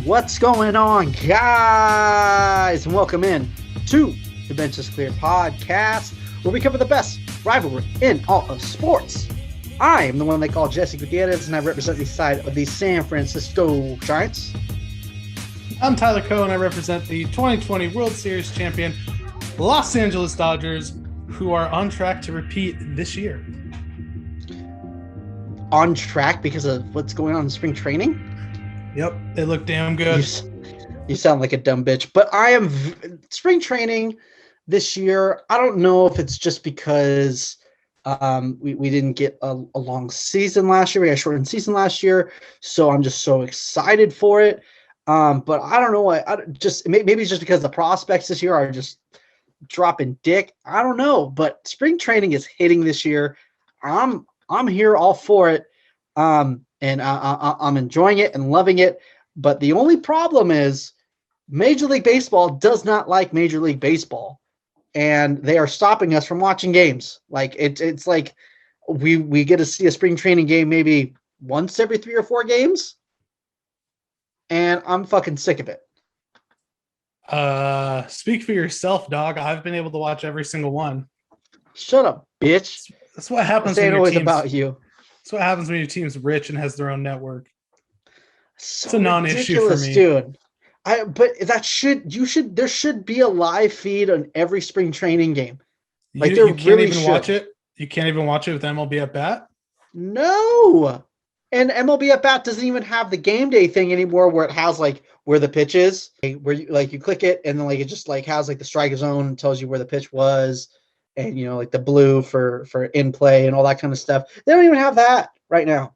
What's going on, guys? And welcome in to the Bench is Clear podcast, where we cover the best rivalry in all of sports. I am the one they call Jesse Gutierrez, and I represent the side of the San Francisco Giants. I'm Tyler Coe, and I represent the 2020 World Series champion Los Angeles Dodgers, who are on track to repeat this year. On track because of what's going on in spring training? Yep, they look damn good. You sound like a dumb bitch, but I am spring training this year. I don't know if it's just because we didn't get a long season last year. We had a shortened season last year, so I'm just so excited for it. But I don't know. Maybe it's just because the prospects this year are just dropping dick. I don't know, but spring training is hitting this year. I'm here all for it. And I'm enjoying it and loving it. But the only problem is Major League Baseball does not like Major League Baseball. And they are stopping us from watching games. Like it's like we get to see a spring training game maybe once every 3 or 4 games. And I'm fucking sick of it. Speak for yourself, dog. I've been able to watch every single one. Shut up, bitch. That's what happens when your always team's about you. That's what happens when your team's rich and has their own network. So it's a non-issue for me, dude. There should be a live feed on every spring training game. Like you can't even watch it. You can't even watch it with MLB at bat. No, and MLB at bat doesn't even have the game day thing anymore, where it has like where the pitch is, where you click it and then like it just like has like the strike zone and tells you where the pitch was. And, like the blue for in play and all that kind of stuff. They don't even have that right now.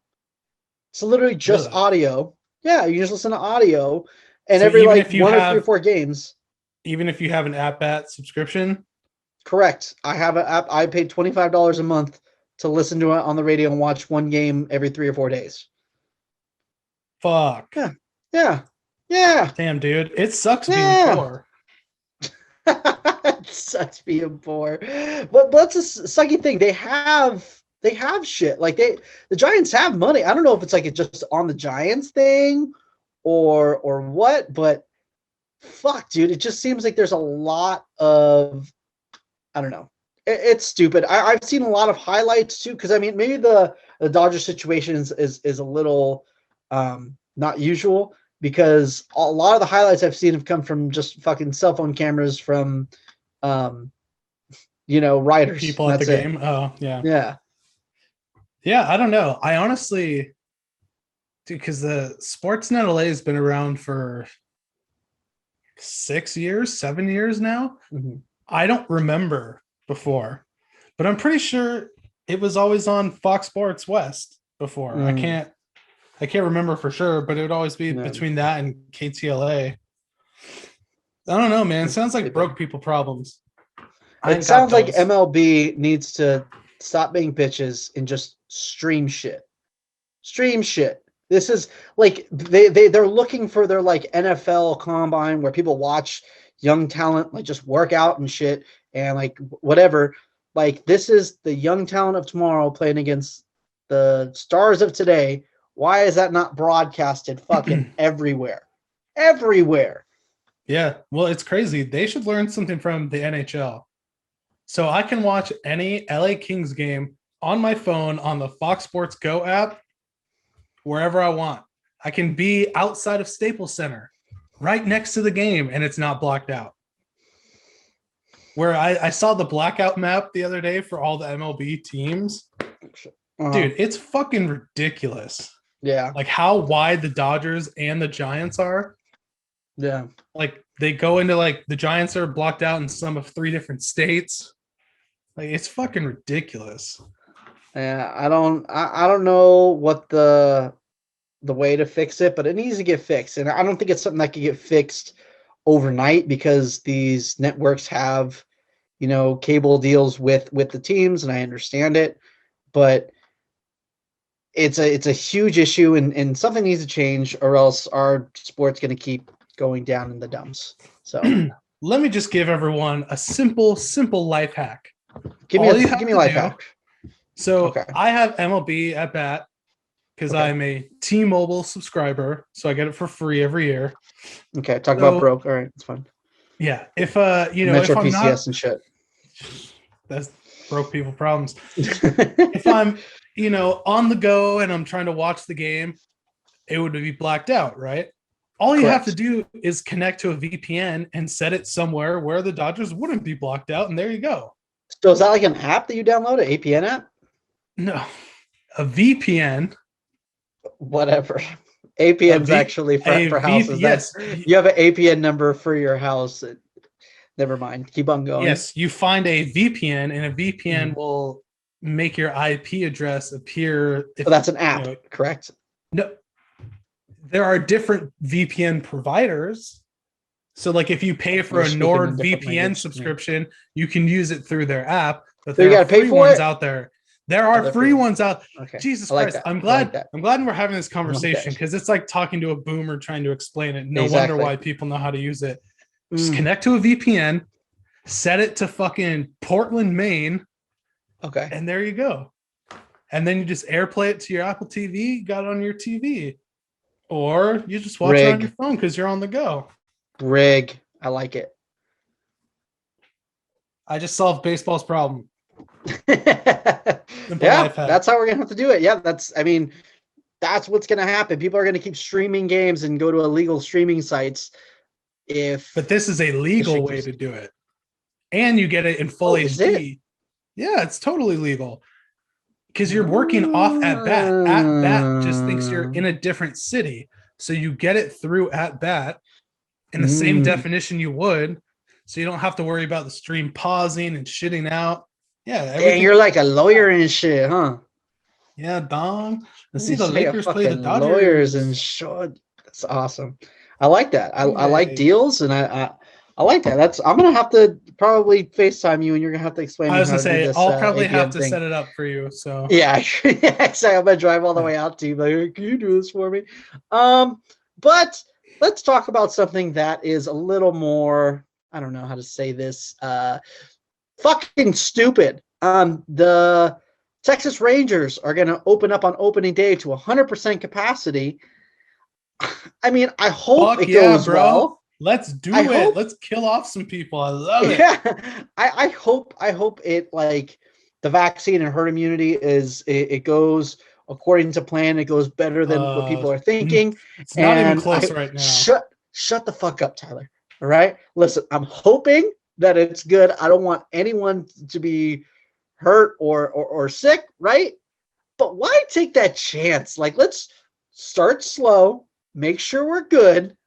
It's literally just audio. Yeah, you just listen to audio. And so every like 1 or 3 or 4 games. Even if you have an at-bat subscription? Correct. I have an app. I paid $25 a month to listen to it on the radio and watch one game every 3 or 4 days. Fuck. Yeah. Damn, dude. It sucks being poor. It sucks being poor, but that's a sucky thing. They have shit like the Giants have money. I don't know if it's like it's just on the Giants thing or what, but fuck, dude, it just seems like there's a lot of I don't know. It's stupid. I've seen a lot of highlights too, because I mean maybe the Dodger situation is a little not usual. Because a lot of the highlights I've seen have come from just fucking cell phone cameras from, writers. People at the game. Oh, yeah. Yeah, I don't know. I honestly, because the Sportsnet LA has been around for 6 years, 7 years now. Mm-hmm. I don't remember before, but I'm pretty sure it was always on Fox Sports West before. I can't remember for sure, but it would always be between that and KTLA. I don't know, man. It sounds like broke people problems. It sounds like MLB needs to stop being bitches and just stream shit. Stream shit. This is like they're looking for their like NFL combine where people watch young talent like just work out and shit and like whatever. Like this is the young talent of tomorrow playing against the stars of today. Why is that not broadcasted fucking everywhere? Everywhere. Yeah, well, it's crazy. They should learn something from the NHL. So I can watch any LA Kings game on my phone on the Fox Sports Go app wherever I want. I can be outside of Staples Center right next to the game and it's not blocked out. Where I saw the blackout map the other day for all the MLB teams. Dude, it's fucking ridiculous. Yeah. Like how wide the Dodgers and the Giants are. Yeah. Like they go into like the Giants are blocked out in some of 3 different states. Like it's fucking ridiculous. Yeah, I don't know what the way to fix it, but it needs to get fixed. And I don't think it's something that can get fixed overnight because these networks have, cable deals with the teams, and I understand it, but it's a huge issue and something needs to change or else our sport's going to keep going down in the dumps. So let me just give everyone a simple life hack. Give me a life hack. So okay. I have MLB at bat because Okay. I'm a T-Mobile subscriber, so I get it for free every year. Okay, talk So about broke. All right, it's fine. yeah, if Metro if I'm not, PCS and shit. that's broke people problems. If I'm on the go and I'm trying to watch the game, it would be blacked out, right? All you have to Correct. do is connect to a VPN and set it somewhere where the Dodgers wouldn't be blocked out, and there you go. So is that like an app that you download, an APN app? No, a VPN, Whatever. a APN's V, actually a for V. houses. That's Yes, you have an APN number for your house. Never mind. Keep on going. yes. You find a VPN, and a VPN Mhm. will make your IP address appear. If So that's an app, correct? no, there are different VPN providers. So, like, if you pay for You're a speaking in different NordVPN language. subscription, you can use it through their app. But So you there are gotta pay free for ones it? out there. There are they're free free. ones out. Okay. Jesus I like Christ! that. I'm I glad. like that. I'm glad we're having this conversation that. because it's like talking to a boomer trying to explain it. No Exactly. wonder why people know how to use it. Just Mm, connect to a VPN, set it to fucking Portland, Maine, okay. and there you go. And then you just AirPlay it to your Apple TV, got it on your TV, or you just watch it on your Rig. phone because you're on the go. Rig. I like it. I just solved baseball's problem. Simple Yeah, life hack. that's how we're gonna have to do it. Yeah, that's what's gonna happen. People are gonna keep streaming games and go to illegal streaming sites. But this is a legal way to do it, and you get it in full is it? HD. Yeah, it's totally legal because you're working off at bat. At bat just thinks you're in a different city, so you get it through at bat in the same definition you would, so you don't have to worry about the stream pausing and shitting out. Yeah, And you're like a lawyer and shit, huh? Yeah, dong. Let's see You the say a Lakers play the fucking Dodgers. lawyers and shit. That's awesome. I like that. I like Yay. deals, and I like that. I'm gonna have to probably FaceTime you, and you're gonna have to explain I me was how gonna to do say this. I'll probably APN have to thing. set it up for you. So Yeah, exactly. I'm gonna drive all the way out to you. Like, can you do this for me? But let's talk about something that is a little more. I don't know how to say this. Fucking stupid. The Texas Rangers are gonna open up on opening day to 100% capacity. I mean, I hope it goes well. Let's do it. Hope, Let's kill off some people. I love it. Yeah, I hope it, like, the vaccine and herd immunity it goes according to plan. It goes better than what people are thinking. It's not even close right now. Shut the fuck up, Tyler. All right, listen. I'm hoping that it's good. I don't want anyone to be hurt or sick, right? But why take that chance? Like, let's start slow, make sure we're good,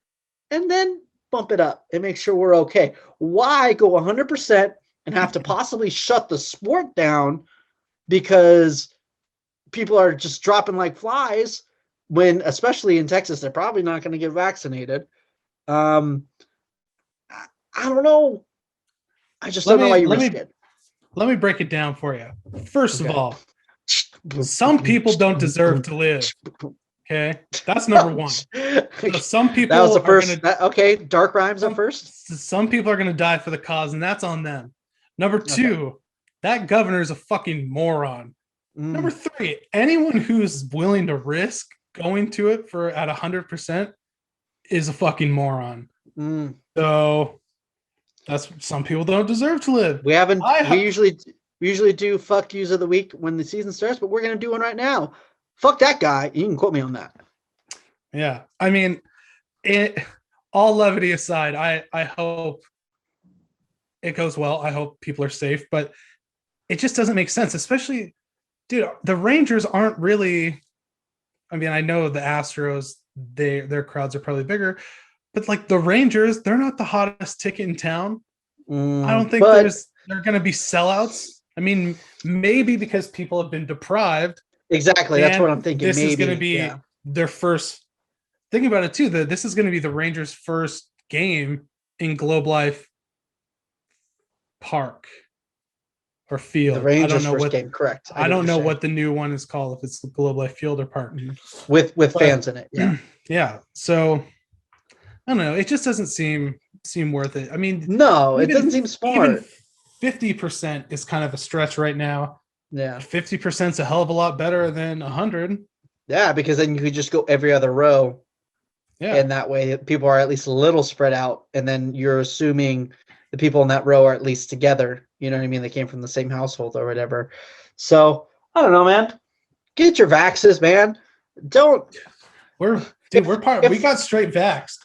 and then bump it up and make sure we're okay. Why go 100% and have to possibly shut the sport down because people are just dropping like flies when, especially in Texas, they're probably not going to get vaccinated. I don't know. I just don't know why you risk it. Let me break it down for you. First of all, some people don't deserve to live. Okay, that's number one. So some people. That was the first. Okay, dark rhymes at first. Some people are going to die for the cause, and that's on them. Number two, that governor is a fucking moron. Number three, anyone who's willing to risk going to it for at 100% is a fucking moron. So that's some people don't deserve to live. We usually do fuck yous of the week when the season starts, but we're gonna do one right now. Fuck that guy. You can quote me on that. Yeah, I mean, all levity aside, I hope it goes well. I hope people are safe, but it just doesn't make sense, especially, dude, the Rangers aren't really, I mean, I know the Astros, their crowds are probably bigger, but like the Rangers, they're not the hottest ticket in town. I don't think they're going to be sellouts. I mean, maybe because people have been deprived. Exactly. That's what I'm thinking. This is going to be their first. Think about it too. This is going to be the Rangers' first game in Globe Life Park or Field. The Rangers' first game, correct. I don't know what the new one is called, if it's the Globe Life Field or Park. With fans in it. Yeah. Yeah. So I don't know. It just doesn't seem worth it. I mean, no, it doesn't seem smart. 50% is kind of a stretch right now. Yeah. 50% is a hell of a lot better than 100. Yeah, because then you could just go every other row, Yeah. and that way people are at least a little spread out, and then you're assuming the people in that row are at least together. You know what I mean? They came from the same household or whatever. So I don't know, man. Get your vaxes, man. Don't We're part. We if got straight vaxxed.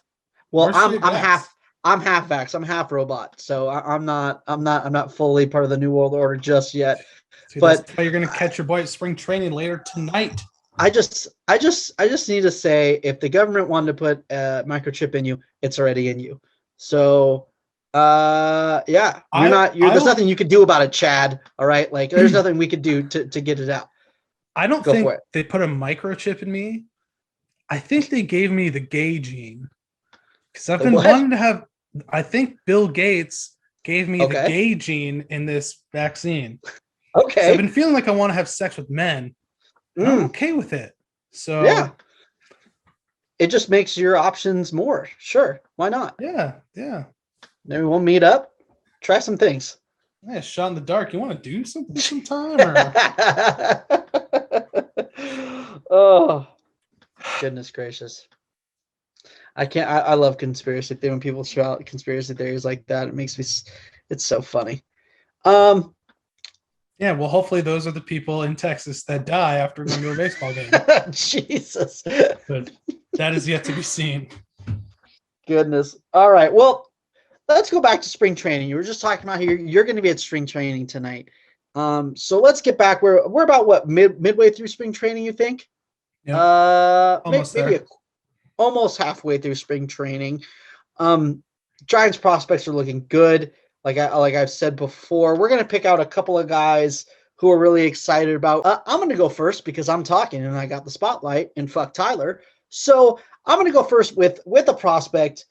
well, We're straight vaxxed. I'm half vax. I'm half robot. So I'm not fully part of the New World Order just yet. See, that's But why you're gonna catch your boy at spring training later tonight. I just need to say, if the government wanted to put a microchip in you, it's already in you. So, yeah, there's nothing you could do about it, Chad. All right, like there's nothing we could do to get it out. I don't Go think for it. they put a microchip in me. I think they gave me the gay gene because I've been wanting to have. I think Bill Gates gave me the gay gene in this vaccine. Okay. So I've been feeling like I want to have sex with men. I'm okay with it. So yeah, it just makes your options more. Sure, why not? Yeah. Maybe we'll meet up, try some things. Yeah, shot in the dark. You want to do something sometime? Or? Oh, goodness gracious. I can't. I love conspiracy theory. When people throw out conspiracy theories like that, it makes me. It's so funny. Yeah, well, hopefully those are the people in Texas that die after going to a baseball game. Jesus. But that is yet to be seen. Goodness. All right. Well, let's go back to spring training. You were just talking about here. You're going to be at spring training tonight. So let's get back. We're about what midway through spring training, you think? Yeah. Almost almost halfway through spring training. Giants prospects are looking good. Like I've said before, we're going to pick out a couple of guys who are really excited about. I'm going to go first because I'm talking and I got the spotlight and fuck Tyler. So I'm going to go first with a prospect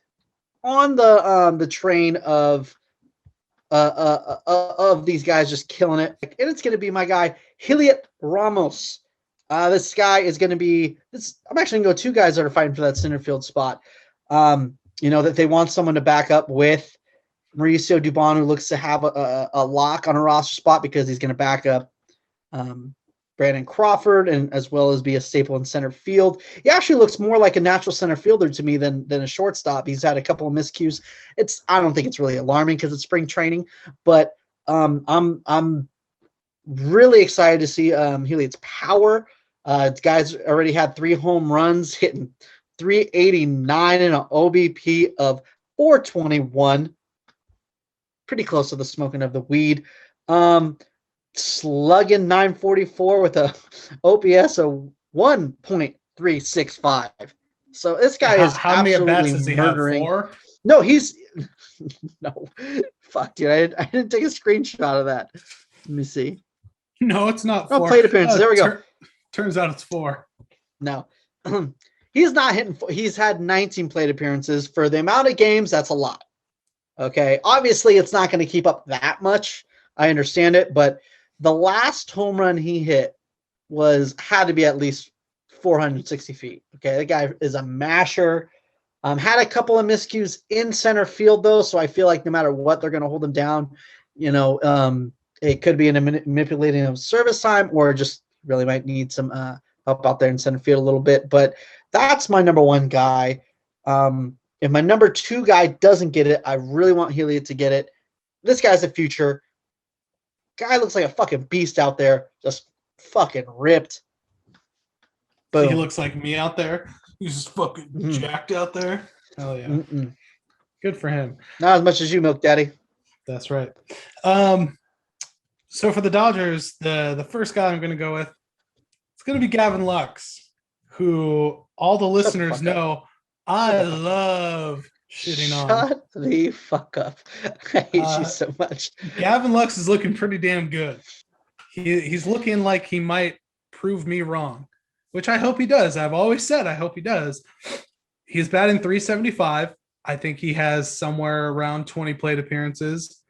on the train of these guys just killing it, and it's going to be my guy Heliot Ramos. This guy is going to be. I'm actually going to go two guys that are fighting for that center field spot. That they want someone to back up with Mauricio Dubon, who looks to have a lock on a roster spot because he's going to back up Brandon Crawford and as well as be a staple in center field. He actually looks more like a natural center fielder to me than a shortstop. He's had a couple of miscues. I don't think it's really alarming because it's spring training, but I'm really excited to see Heliot's power. Guy's already had 3 home runs, hitting 389 and an OBP of 421. Pretty close to the smoking of the weed. Slugging 944 with a OPS of 1.365. So this guy is how many at bats does he murdering. Have? 4? No, he's no. Fuck, dude. I didn't take a screenshot of that. Let me see. No, it's not 4. Plate appearances. There we go. Turns out it's 4. No. He's not hitting. He's had 19 plate appearances. For the amount of games, that's a lot. Okay. Obviously, it's not going to keep up that much. I understand it. But the last home run he hit had to be at least 460 feet. Okay. The guy is a masher. Had a couple of miscues in center field, though. So I feel like no matter what, they're going to hold him down. It could be in a manipulating of service time or just really might need some help out there in center field a little bit. But that's my number one guy. If my number 2 guy doesn't get it, I really want Heliot to get it. This guy's a future. Guy looks like a fucking beast out there. Just fucking ripped. Boom. He looks like me out there. He's just fucking jacked out there. Hell yeah. Good for him. Not as much as you, Milk Daddy. That's right. So for the Dodgers, the first guy I'm going to go with, it's going to be Gavin Lux, who all the listeners know I love shitting on. Shut the fuck up. I hate you so much. Gavin Lux is looking pretty damn good. He's looking like he might prove me wrong, which I hope he does. I've always said I hope he does. He's batting .375. I think he has somewhere around 20 plate appearances.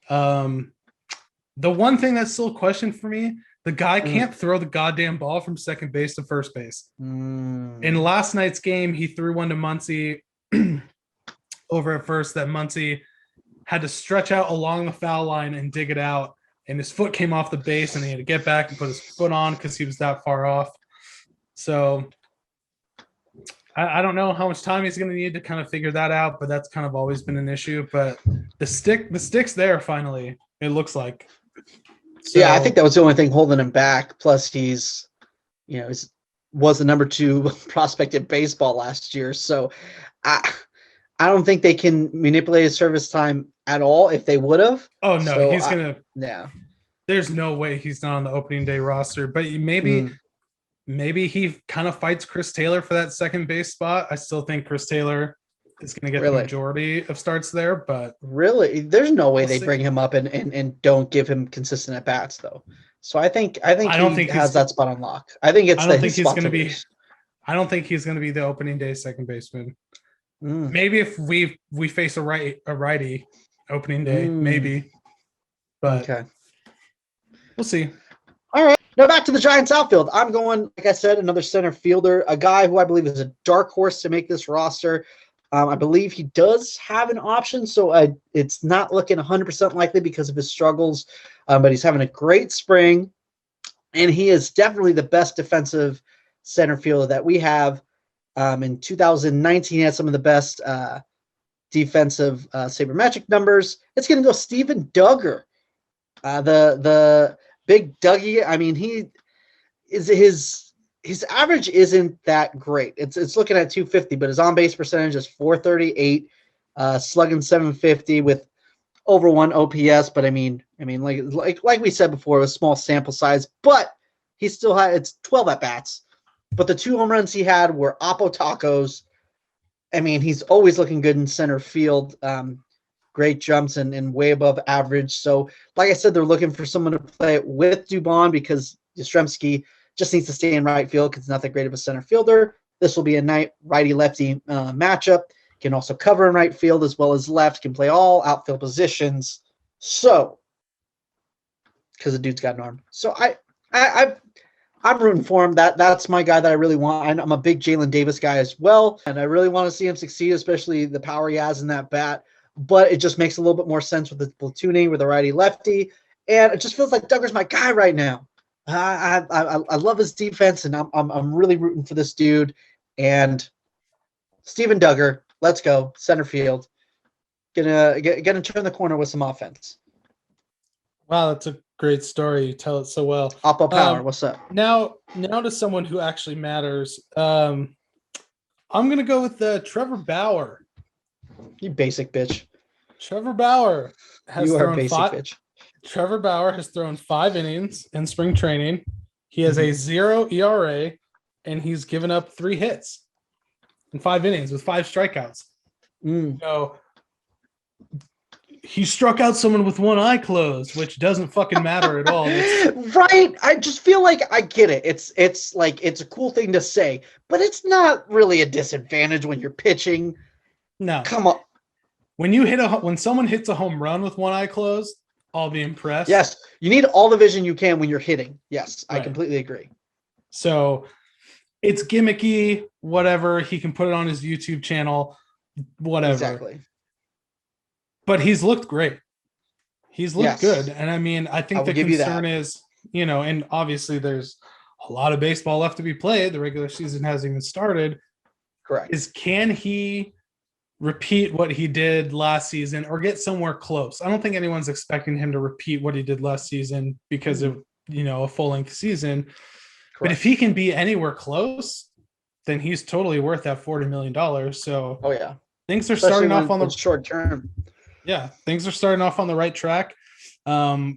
The one thing that's still a question for me, the guy can't throw the goddamn ball from second base to first base. In last night's game, he threw one to Muncy over at first that Muncy had to stretch out along the foul line and dig it out. And his foot came off the base and he had to get back and put his foot on because he was that far off. So I don't know how much time he's going to need to kind of figure that out, but that's kind of always been an issue. But the stick's there finally. It looks like. So, yeah, I think that was the only thing holding him back. Plus, he's was the number 2 prospect in baseball last year. So I don't think they can manipulate his service time at all if they would have. Oh, no, so he's going to. Yeah. There's no way he's not on the opening day roster. But maybe he kind of fights Chris Taylor for that second base spot. I still think Chris Taylor is going to get the majority of starts there. But really, there's no way they bring him up and don't give him consistent at bats, though. So I think he has that spot on lock. I think it's. I don't think he's going to be. I don't think he's going to be the opening day second baseman. Maybe if we face a righty opening day, maybe. But okay, we'll see. All right. Now back to the Giants outfield. I'm going, like I said, another center fielder, a guy who I believe is a dark horse to make this roster. I believe he does have an option, so it's not looking 100% likely because of his struggles, but he's having a great spring, and he is definitely the best defensive center fielder that we have. In 2019, he had some of the best defensive sabermetric numbers. It's going to go Steven Duggar, the big Dougie. I mean, he is his average isn't that great. It's looking at 250, but his on-base percentage is 438, slugging 750 with over 1 OPS. But I mean, like we said before, it was small sample size, but he still had it's 12 at bats. But the 2 home runs he had were Oppo tacos. I mean, he's always looking good in center field. Great jumps and way above average. So, like I said, they're looking for someone to play it with Dubon because Yastrzemski just needs to stay in right field because he's not that great of a center fielder. This will be a nice righty-lefty matchup. Can also cover in right field as well as left. Can play all outfield positions. So, because the dude's got an arm. So I'm rooting for him. That's my guy that I really want. I'm a big Jalen Davis guy as well, and I really want to see him succeed, especially the power he has in that bat. But it just makes a little bit more sense with the platooning with the righty-lefty, and it just feels like Duggar's my guy right now. I love his defense, and I'm really rooting for this dude. And Steven Duggar, let's go center field. Gonna turn the corner with some offense. Wow, that's a great story. You tell it so well. Oppo Power, what's up? Now to someone who actually matters. I'm gonna go with Trevor Bauer. You basic bitch. Trevor Bauer has you are thrown a basic bitch. Trevor Bauer has thrown 5 innings in spring training. He has a 0 ERA, and he's given up 3 hits in 5 innings with 5 strikeouts. So he struck out someone with one eye closed, which doesn't fucking matter at all. Right? I just feel like I get it. It's like it's a cool thing to say, but it's not really a disadvantage when you're pitching. No, come on. When someone hits a home run with one eye closed, I'll be impressed. Yes, you need all the vision you can when you're hitting. Yes, right. I completely agree. So it's gimmicky, whatever. He can put it on his YouTube channel, whatever. Exactly. But he's looked great. He's looked good. And I mean, I think the concern is, and obviously there's a lot of baseball left to be played. The regular season hasn't even started. Correct. Is can he repeat what he did last season or get somewhere close? I don't think anyone's expecting him to repeat what he did last season because of, a full-length season. Correct. But if he can be anywhere close, then he's totally worth that $40 million. So things are starting off on the short term. Yeah, things are starting off on the right track.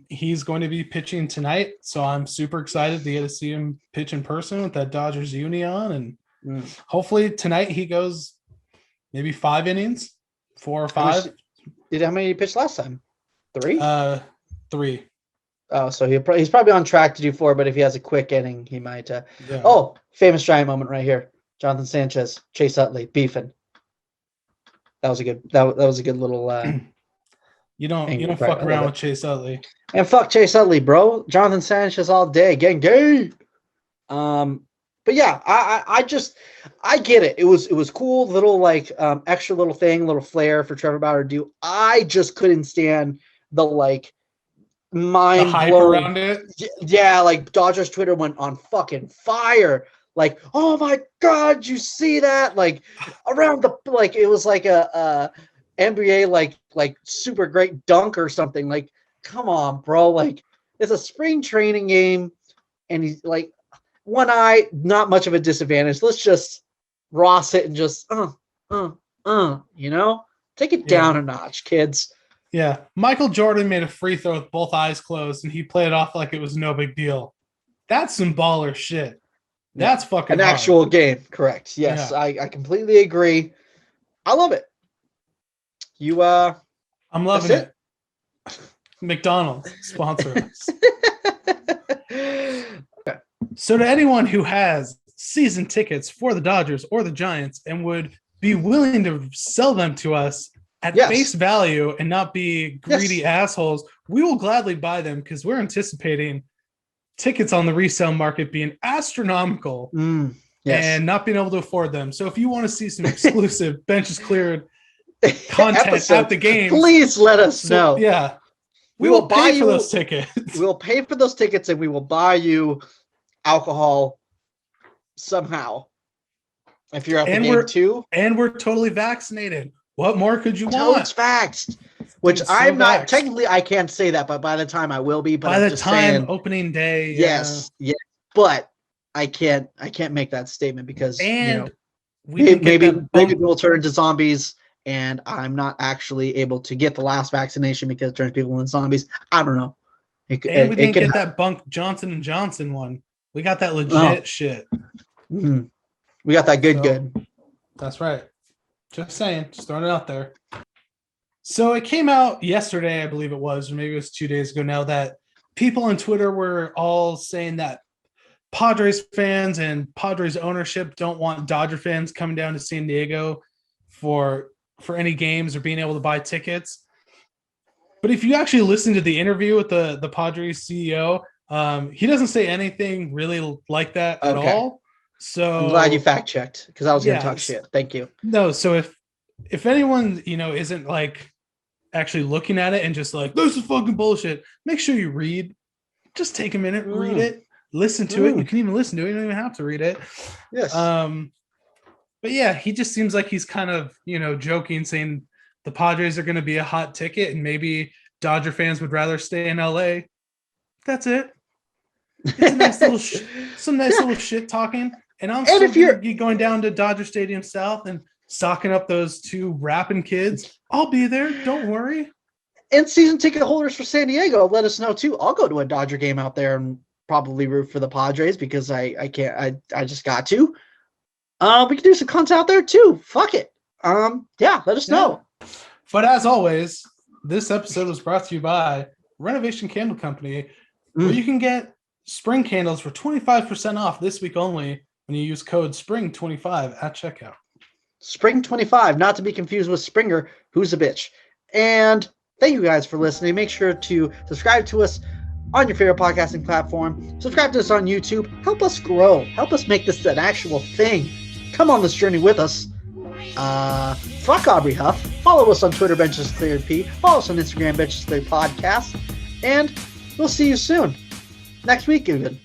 He's going to be pitching tonight, so I'm super excited to get to see him pitch in person with that Dodgers uni on, and hopefully tonight he goes maybe 5 innings, 4 or 5. How many did he pitch last time? 3? 3. Oh, so he's probably on track to do 4, but if he has a quick inning, he might. Oh, famous Giant moment right here. Jonathan Sanchez, Chase Utley, beefing. That was a good little. You don't fuck around with Chase Utley. And fuck Chase Utley, bro. Jonathan Sanchez all day, getting gay. But yeah, I get it. It was cool, little like extra little thing, little flair for Trevor Bauer to do. I just couldn't stand the like mind hype blowing around it. Yeah, like Dodgers Twitter went on fucking fire. like, oh my God, you see that? Like around the, like, it was like a NBA, like super great dunk or something. Like, come on, bro. Like, it's a spring training game and he's like one eye, not much of a disadvantage. Let's just Ross it and just, you know, take it down a notch, kids. Yeah. Michael Jordan made a free throw with both eyes closed and he played it off like it was no big deal. That's some baller shit. That's fucking an hard. actual game. Correct. Yes. Yeah. I completely agree. I love it. You, I'm loving it. McDonald's sponsor us. Okay. So to anyone who has season tickets for the Dodgers or the Giants and would be willing to sell them to us at face value and not be greedy assholes, we will gladly buy them because we're anticipating tickets on the resale market being astronomical and not being able to afford them. So if you want to see some exclusive benches cleared content at the game, please let us know. Yeah. We will pay for those tickets. We'll pay for those tickets and we will buy you alcohol somehow. If you're at the game too. And we're totally vaccinated. What more could you want? Totes vaxxed. Which I'm not, technically I can't say that, but by the time I will be. But by the time opening day. Yes. But I can't make that statement because maybe we'll turn into zombies and I'm not actually able to get the last vaccination because it turns people into zombies. I don't know. We didn't get that bunk Johnson & Johnson one. We got that legit shit. Mm-hmm. We got that good. That's right. Just saying. Just throwing it out there. So it came out yesterday, I believe it was, or maybe it was 2 days ago now, that people on Twitter were all saying that Padres fans and Padres ownership don't want Dodger fans coming down to San Diego for any games or being able to buy tickets. But if you actually listen to the interview with the Padres CEO, he doesn't say anything really like that at all. So I'm glad you fact checked because I was going to talk shit. Thank you. No, so if anyone isn't like actually looking at it and just like this is fucking bullshit, make sure you read. Just take a minute, read it, listen to it. You can even listen to it. You don't even have to read it. Yes. But yeah, he just seems like he's kind of joking, saying the Padres are going to be a hot ticket and maybe Dodger fans would rather stay in LA. That's it. It's a nice little some nice little shit talking. And I'm still going down to Dodger Stadium South and stocking up those two rapping kids. I'll be there. Don't worry. And season ticket holders for San Diego, let us know too. I'll go to a Dodger game out there and probably root for the Padres because I can't. I just got to. We can do some content out there too. Fuck it. Let us know. But as always, this episode was brought to you by Renovation Candle Company, where you can get spring candles for 25% off this week only when you use code SPRING25 at checkout. Spring25, not to be confused with Springer, who's a bitch. And thank you guys for listening. Make sure to subscribe to us on your favorite podcasting platform. Subscribe to us on YouTube. Help us grow. Help us make this an actual thing. Come on this journey with us. Fuck Aubrey Huff. Follow us on Twitter, Benches Cleared P. Follow us on Instagram, Benches Cleared Podcast. And we'll see you soon. Next week, even.